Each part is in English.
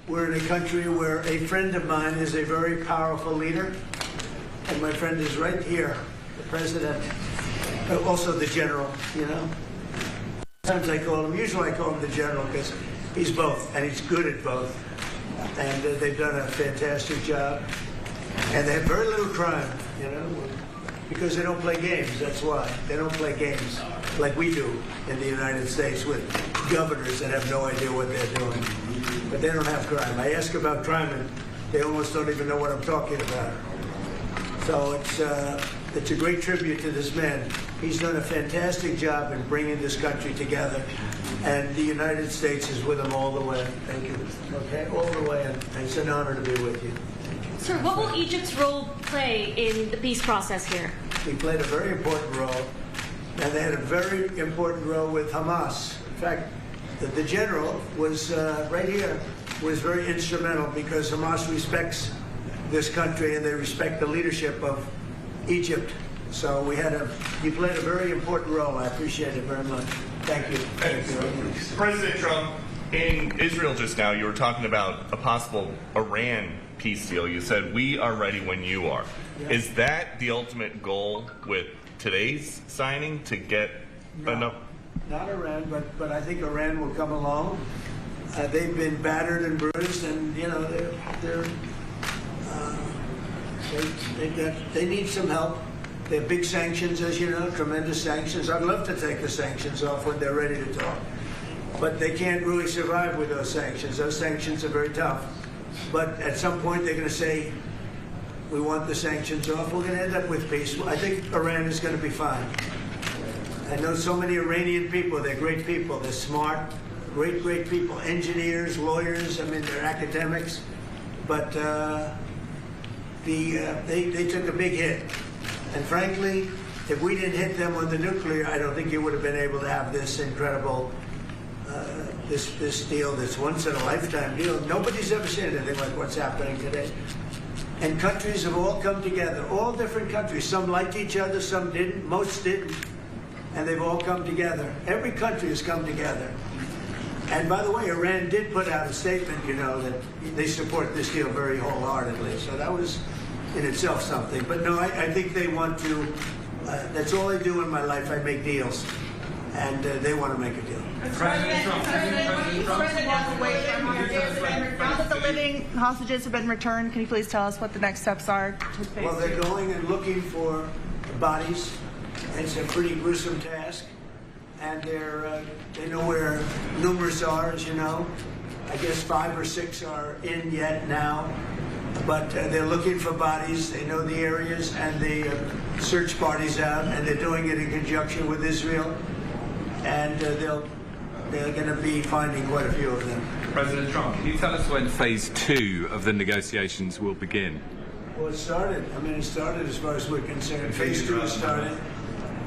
we're in a country where a friend of mine is a very powerful leader, and my friend is right here, the president, also the general, you know. Sometimes I call him, usually I call him the general because he's both, and he's good at both. And they've done a fantastic job. And they have very little crime, you know, because they don't play games, that's why. They don't play games like we do in the United States with governors that have no idea what they're doing. But they don't have crime. I ask about crime and they almost don't even know what I'm talking about. So it's a great tribute to this man. He's done a fantastic job in bringing this country together, and the United States is with him all the way. Thank you. Okay, all the way, and it's an honor to be with you. Sir, what will Egypt's role play in the peace process here? We played a very important role, and they had a very important role with Hamas. In fact, the general was right here, was very instrumental because Hamas respects this country and they respect the leadership of Egypt. So you played a very important role. I appreciate it very much. Thank you. Thank you. President Trump, in Israel just now, you were talking about a possible Iran peace deal. You said, we are ready when you are. Yeah. Is that the ultimate goal with today's signing, to get enough? Not Iran, but I think Iran will come along. They've been battered and bruised, and you know they need some help. They have big sanctions, as you know, tremendous sanctions. I'd love to take the sanctions off when they're ready to talk, but they can't really survive with those sanctions. Those sanctions are very tough. But at some point, they're going to say, we want the sanctions off. We're going to end up with peace. I think Iran is going to be fine. I know so many Iranian people. They're great people. They're smart, great people, engineers, lawyers. I mean, they're academics. But they took a big hit. And frankly, if we didn't hit them with the nuclear, I don't think you would have been able to have this incredible, this deal, this once-in-a-lifetime deal. Nobody's ever seen anything like what's happening today. And countries have all come together, all different countries. Some liked each other, some didn't, most didn't. And they've all come together. Every country has come together. And by the way, Iran did put out a statement, you know, that they support this deal very wholeheartedly. So that was in itself something. But no, I think they want to, that's all I do in my life. I make deals. And they want to make a deal. Now that the living hostages have been returned, can you please tell us what the next steps are? Well, they're going and looking for bodies. It's a pretty gruesome task. And they know where numerous are, as you know. I guess 5 or 6 are in yet now. But they're looking for bodies. They know the areas, and they search parties out, and they're doing it in conjunction with Israel. And they're going to be finding quite a few of them. President Trump, can you tell us when phase 2 of the negotiations will begin? Well, it started. I mean, it started as far as we're concerned. Phase 2 has started.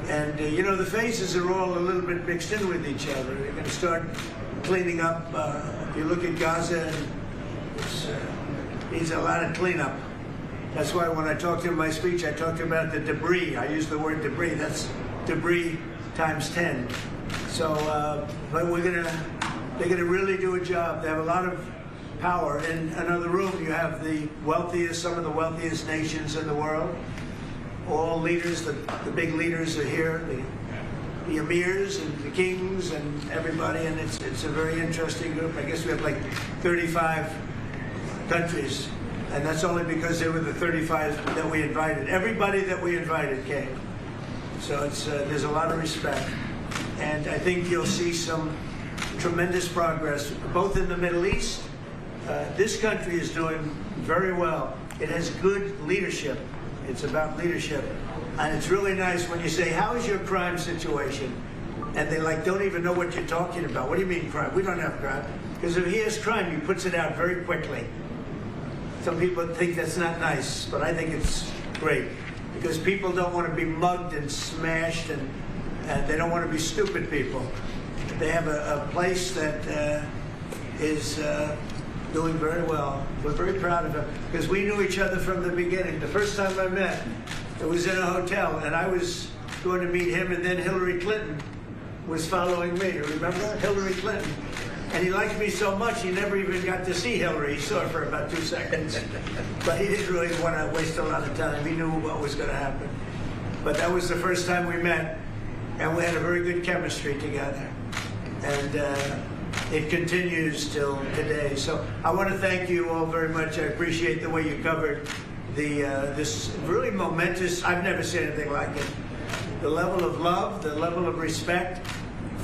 And, you know, the phases are all a little bit mixed in with each other. They're going to start cleaning up. If you look at Gaza, it needs a lot of cleanup. That's why when I talked in my speech, I talked about the debris. I used the word debris. That's debris times 10. So, but they're gonna really do a job. They have a lot of power. In another room, you have the wealthiest, some of the wealthiest nations in the world. All leaders, the big leaders are here, the emirs and the kings and everybody, and it's a very interesting group. I guess we have like 35 countries, and that's only because they were the 35 that we invited. Everybody that we invited came. So there's a lot of respect. And I think you'll see some tremendous progress, both in the Middle East. This country is doing very well. It has good leadership. It's about leadership. And it's really nice when you say, how is your crime situation? And they don't even know what you're talking about. What do you mean crime? We don't have crime. Because if he has crime, he puts it out very quickly. Some people think that's not nice, but I think it's great. Because people don't want to be mugged and smashed, and they don't want to be stupid people. They have a place that is doing very well. We're very proud of him, because we knew each other from the beginning. The first time I met, it was in a hotel, and I was going to meet him, and then Hillary Clinton was following me. Remember Hillary Clinton? And he liked me so much, he never even got to see Hillary. He saw her for about 2 seconds. But he didn't really want to waste a lot of time. He knew what was going to happen. But that was the first time we met, and we had a very good chemistry together. And it continues till today. So I want to thank you all very much. I appreciate the way you covered this really momentous, I've never seen anything like it. The level of love, the level of respect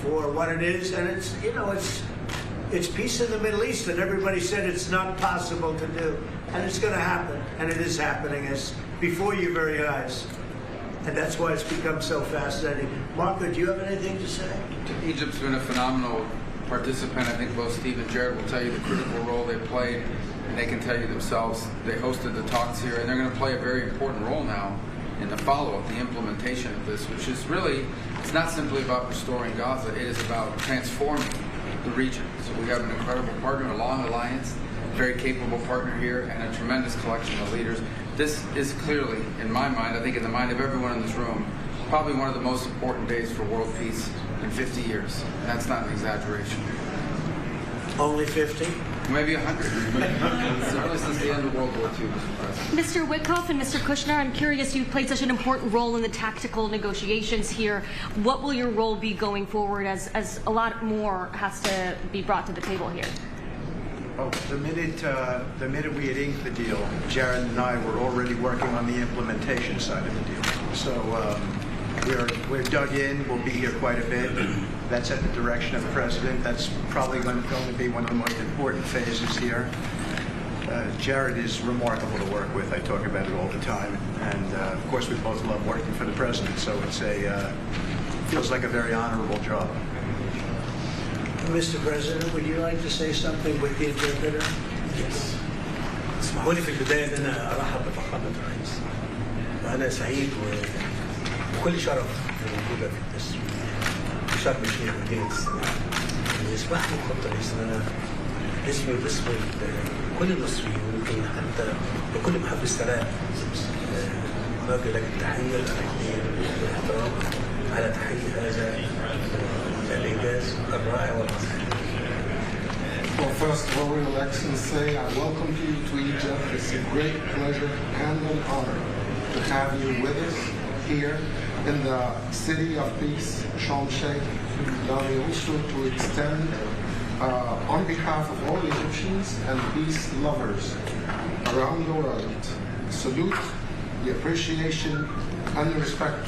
for what it is, and it's, you know, it's peace in the Middle East, and everybody said it's not possible to do, and it's going to happen, and it is happening. It's before your very eyes, and that's why it's become so fascinating. Marco, do you have anything to say? Egypt's been a phenomenal participant. I think both Steve and Jared will tell you the critical role they played, and they can tell you themselves. They hosted the talks here, and they're going to play a very important role now in the follow-up, the implementation of this, which is really, it's not simply about restoring Gaza, it is about transforming the region. So we have an incredible partner, a long alliance, very capable partner here, and a tremendous collection of leaders. This is clearly, in my mind, I think in the mind of everyone in this room, probably one of the most important days for world peace in 50 years. And that's not an exaggeration. Only 50? Maybe 100. Certainly since the end of World War II, Mr. President. Mr. Witkoff and Mr. Kushner, I'm curious, you played such an important role in the tactical negotiations here. What will your role be going forward as a lot more has to be brought to the table here? Oh, the minute we had inked the deal, Jared and I were already working on the implementation side of the deal. So we're dug in. We'll be here quite a bit. That's at the direction of the president. That's probably going to be one of the most important phases here. Jared is remarkable to work with. I talk about it all the time. And of course, we both love working for the president. So it's feels like a very honorable job. Mr. President, would you like to say something with the interpreter? Yes. اسمحوا لي في البداية أن أنا أرحب بفخامة الرئيس. وأنا سعيد وكل شرف موجودة في مصر. شرم الشيخ مدينة السلام. يسمح لي فخامة الرئيس أن أنا اسمي واسم كل المصريين ويمكن حتى بكل محب السلام أوجه لك التحية الأخيرة والاحترام على تحية هذا الإنجاز الرائع والعظيم. Well, first of all, Your Excellency, I welcome you to Egypt. It's a great pleasure and an honor to have you with us here in the city of peace, Sharm el-Sheikh. Allow me also to extend, on behalf of all Egyptians and peace lovers around the world, salute, the appreciation, and the respect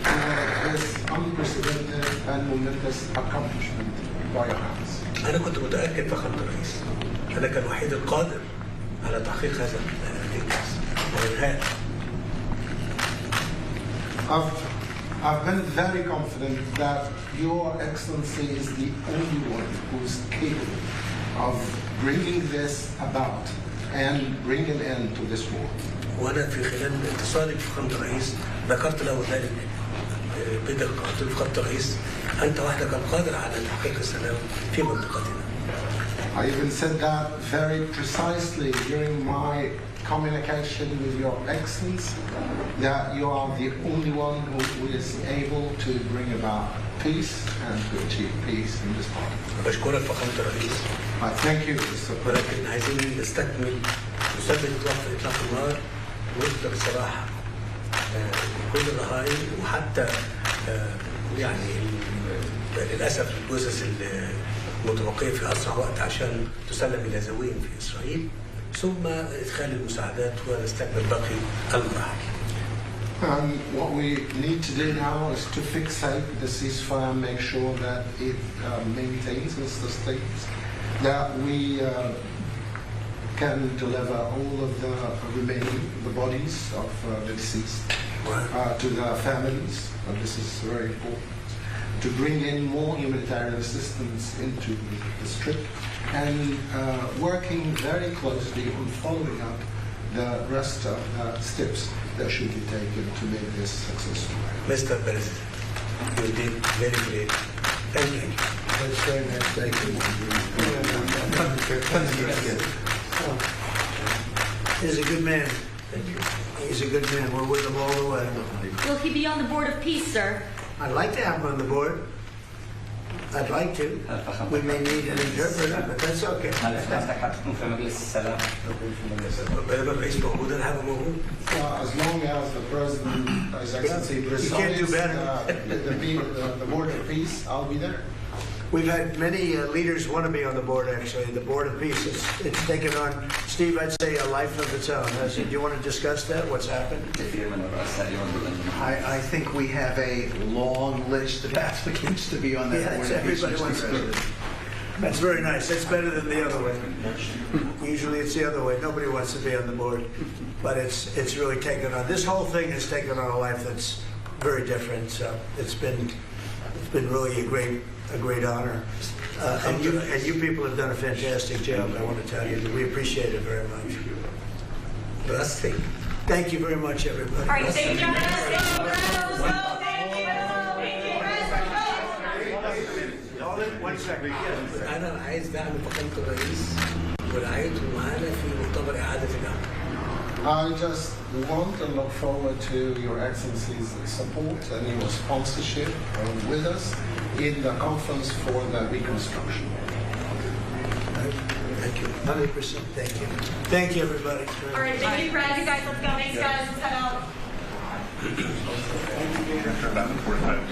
for this unprecedented and momentous accomplishment by your hands. أنا كنت متأكد فخامة الرئيس أنا كان الوحيد القادر على تحقيق هذا الإنجاز وإنهاء. I've been very confident that Your Excellency is the only one who's capable of bringing this about and bringing an end to this war. وأنا في خلال اتصالي بفخامة الرئيس ذكرت له ذلك بدقة. قلت له فخامة الرئيس أنت وحدك القادر على تحقيق السلام في منطقتنا. I even said that very precisely during my communication with Your Excellency, that you are the only one who is able to bring about peace and to achieve peace in this part. بشكرك فخامة الرئيس. I thank you, Mr. President. ولكن عايزين نستكمل نثبت وقف إطلاق النار ونطلق الصراحة كل الرهائن وحتى يعني للأسف الجثث المتبقية في أسرع وقت عشان تسلم إلى ذويهم في إسرائيل ثم إدخال المساعدات ونستكمل باقي المراحل. And what we need to do now is to fixate the ceasefire, make sure that it maintains and sustains, that we can deliver all of the remaining, the bodies of the deceased to their families, and this is very important, to bring in more humanitarian assistance into the Strip, and working very closely on following up the rest of the steps that should be taken to make this successful. Mr. President, you did very great. Thank you. That's very nice. Thank you. He's a good man. Thank you. He's a good man. We're with him all the way. Will he be on the board of peace, sir? I'd like to have him on the board. I'd like to. We may need an interpreter, but that's okay. As long as the President, His Excellency, You can't do better. the Board of Peace, I'll be there. We've had many leaders want to be on the board, actually. The Board of Peace, it's taken on, Steve, I'd say a life of its own. Do you want to discuss that, what's happened? I think we have a long list of applicants to be on that Yeah, board. everybody wants to. That's very nice. That's better than the other way. Usually it's the other way. Nobody wants to be on the board. But it's really taken on, this whole thing has taken on a life that's very different. So it's been really a great honor. And you people have done a fantastic job. I want to tell you that we appreciate it very much. Thank you very much, everybody. All right, thank you, One second. أنا عايز دعم فخامة الرئيس ورعايته معانا في مؤتمر إعادة العمل. I just want and look forward to Your Excellency's support and your sponsorship with us in the conference for the reconstruction. Thank you. 100%. Thank you. Thank you, everybody. All right, thank you, Brad. You guys, let's go. Thanks, guys. Let's head out.